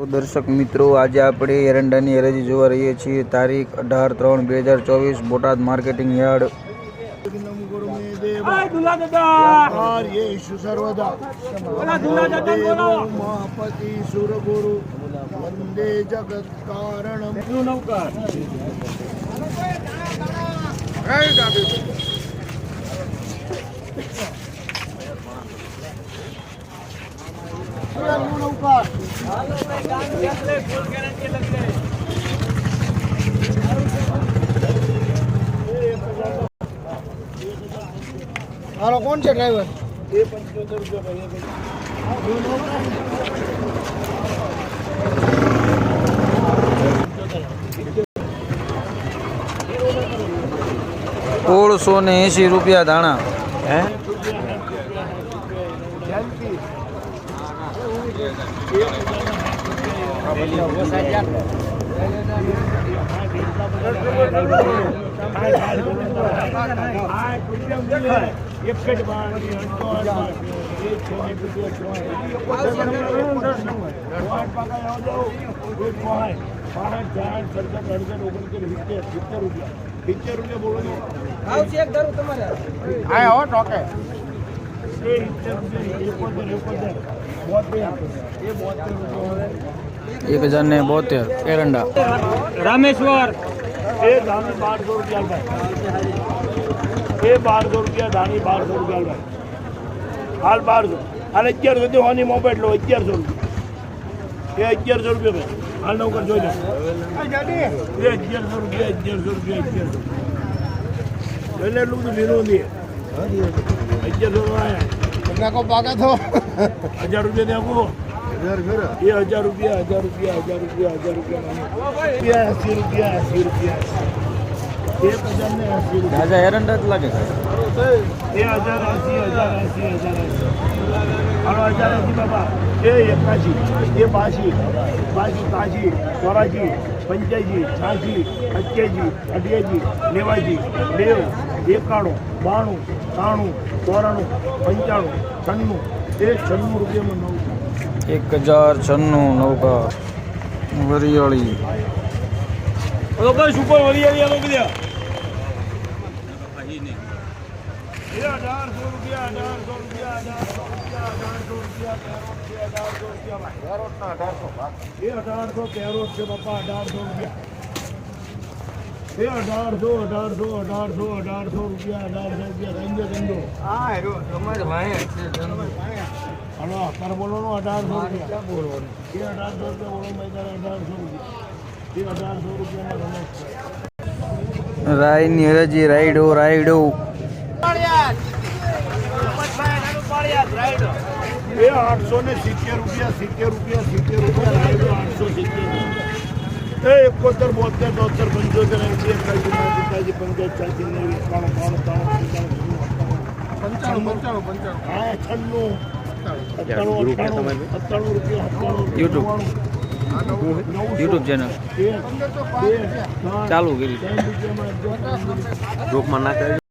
તો દર્શક મિત્રો, આજે આપણે એરંડાની હરાજી જોવા રહીએ છીએ. તારીખ 18/3/2024, બોટાદ માર્કેટિંગ યાર્ડ. વંદે જગત કારણ હાલો, કોણ છે ડ્રાઈવર? એ 75 ₹1680 દાણા. ₹1072 એરંડા. રામેશ્વર એ દાણી 1200 રૂપિયા ભાઈ. એ 1200 રૂપિયા દાણી, 1200 રૂપિયા ભાઈ. હાલ 1200 હાલ 1100 થી હોની મોબાઈલ લો 1100 રૂપિયા. એ 1100 રૂપિયા ભાઈ. હાલ નૌકર જોઈ લો. એ 1100 રૂપિયા, 1100 રૂપિયા, 1100 એટલે એટલું બધું લીધું નથી. 1100 આયા નાકો પાકા થો 1000 રૂપિયા આપો. 1000 રૂપિયા, 1000 રૂપિયા, 1000 રૂપિયા, 1000 રૂપિયા, 80 રૂપિયા, 80 રૂપિયા, 1080 રૂપિયા. તાજા એરંડા જ લાગે છે. એ 1080, 1080, 1080. હાલો 1080 બાબા. એ 81, એ 82, 82, 83, 84, 85, 86, 88, 89, 90, 91, 92, 93, 94, 95, 96. એ 96 રૂપિયામાં 1096 નૌકા. વરિયાળી સુપર વરિયાળી આલો બધા. એ 1800 રૂપિયા, 1800 રૂપિયા, 1800 રૂપિયા, 1800 રૂપિયા, 1800 કેરોટ છે બાપા. 1800 રૂપિયા. એ 1800 રૂપિયા, 1800 રૂપિયા. ધંધો હલો અત્યારે બોલો નો 1800 રૂપિયા બોલવાનું. એ 1800 રૂપિયા બોલો ભાઈ, તારે 1800 રૂપિયા. એ 1800 રૂપિયામાં રાયની હરાજી. રાયડો રાયડો એ 870 રૂપિયા, 70 રૂપિયા, 70 રૂપિયા. રાયડો 870. એ 71, 72, 73, 75, 81, 95, 96. યુટ્યુબ ચેનલ ચાલુ કરી. ગ્રુપમાં ના